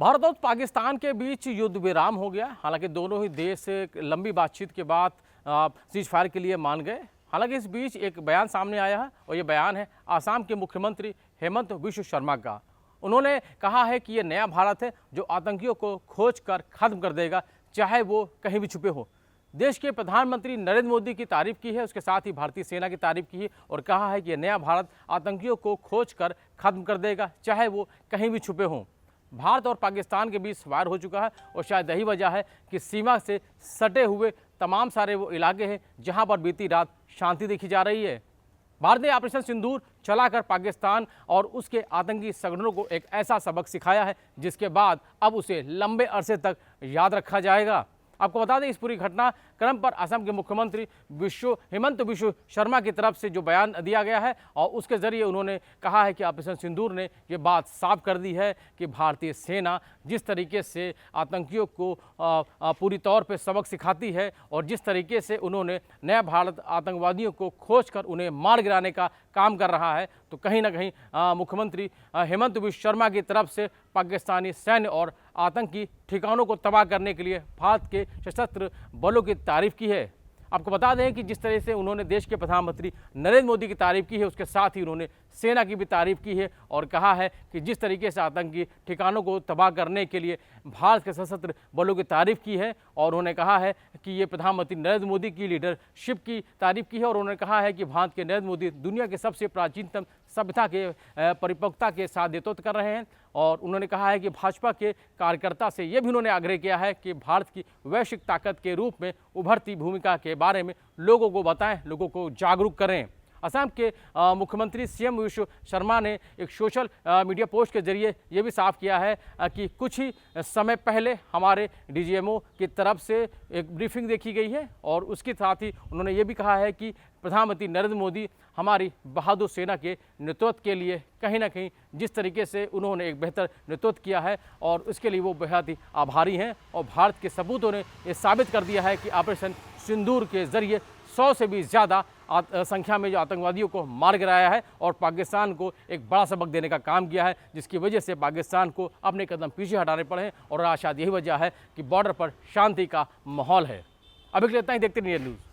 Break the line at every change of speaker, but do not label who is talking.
भारत और पाकिस्तान के बीच युद्ध विराम हो गया। हालांकि दोनों ही देश लंबी बातचीत के बाद सीज फायर के लिए मान गए। हालांकि इस बीच एक बयान सामने आया है और ये बयान है आसाम के मुख्यमंत्री हेमंत बिश्व शर्मा का। उन्होंने कहा है कि ये नया भारत है जो आतंकियों को खोज कर खत्म कर देगा, चाहे वो कहीं भी छुपे हो। देश के प्रधानमंत्री नरेंद्र मोदी की तारीफ की है, उसके साथ ही भारतीय सेना की तारीफ की है और कहा है कि यह नया भारत आतंकियों को खोज कर खत्म कर देगा, चाहे वो कहीं भी छुपे हों। भारत और पाकिस्तान के बीच वार हो चुका है और शायद यही वजह है कि सीमा से सटे हुए तमाम सारे वो इलाके हैं जहां पर बीती रात शांति देखी जा रही है। भारत ने ऑपरेशन सिंदूर चलाकर पाकिस्तान और उसके आतंकी संगठनों को एक ऐसा सबक सिखाया है जिसके बाद अब उसे लंबे अरसे तक याद रखा जाएगा। आपको बता दें, इस पूरी घटनाक्रम पर असम के मुख्यमंत्री हेमंत बिश्व शर्मा की तरफ से जो बयान दिया गया है और उसके जरिए उन्होंने कहा है कि ऑपरेशन सिंदूर ने ये बात साफ कर दी है कि भारतीय सेना जिस तरीके से आतंकियों को पूरी तौर पे सबक सिखाती है और जिस तरीके से उन्होंने नया भारत आतंकवादियों को खोज कर उन्हें मार गिराने का काम कर रहा है, तो कहीं ना कहीं मुख्यमंत्री हेमंत बिश्व शर्मा की तरफ से पाकिस्तानी सैन्य और आतंकी ठिकानों को तबाह करने के लिए भारत के सशस्त्र बलों की तारीफ की है। आपको बता दें कि जिस तरह से उन्होंने देश के प्रधानमंत्री नरेंद्र मोदी की तारीफ की है, उसके साथ ही उन्होंने सेना की भी तारीफ की है और कहा है कि जिस तरीके से आतंकी ठिकानों को तबाह करने के लिए भारत के सशस्त्र बलों की तारीफ की है और उन्होंने कहा है कि ये प्रधानमंत्री नरेंद्र मोदी की लीडरशिप की तारीफ की है और उन्होंने कहा है कि भारत के नरेंद्र मोदी दुनिया के सबसे प्राचीनतम सभ्यता के परिपक्वता के साथ नेतृत्व कर रहे हैं। और उन्होंने कहा है कि भाजपा के कार्यकर्ता से ये भी उन्होंने आग्रह किया है कि भारत की वैश्विक ताकत के रूप में उभरती भूमिका के बारे में लोगों को बताएं, लोगों को जागरूक करें। असम के मुख्यमंत्री सीएम बिश्व शर्मा ने एक सोशल मीडिया पोस्ट के जरिए ये भी साफ किया है कि कुछ ही समय पहले हमारे डीजीएमओ की तरफ से एक ब्रीफिंग देखी गई है और उसके साथ ही उन्होंने ये भी कहा है कि प्रधानमंत्री नरेंद्र मोदी हमारी बहादुर सेना के नेतृत्व के लिए कहीं ना कहीं जिस तरीके से उन्होंने एक बेहतर नेतृत्व किया है और उसके लिए वो बेहद ही आभारी हैं। और भारत के सबूतों ने ये साबित कर दिया है कि ऑपरेशन सिंदूर के जरिए 100 से भी ज़्यादा संख्या में जो आतंकवादियों को मार गिराया है और पाकिस्तान को एक बड़ा सबक देने का काम किया है, जिसकी वजह से पाकिस्तान को अपने कदम पीछे हटाने पड़े हैं और आज शायद यही वजह है कि बॉर्डर पर शांति का माहौल है। अभी के लिए इतना ही, देखते रहिए न्यूज़।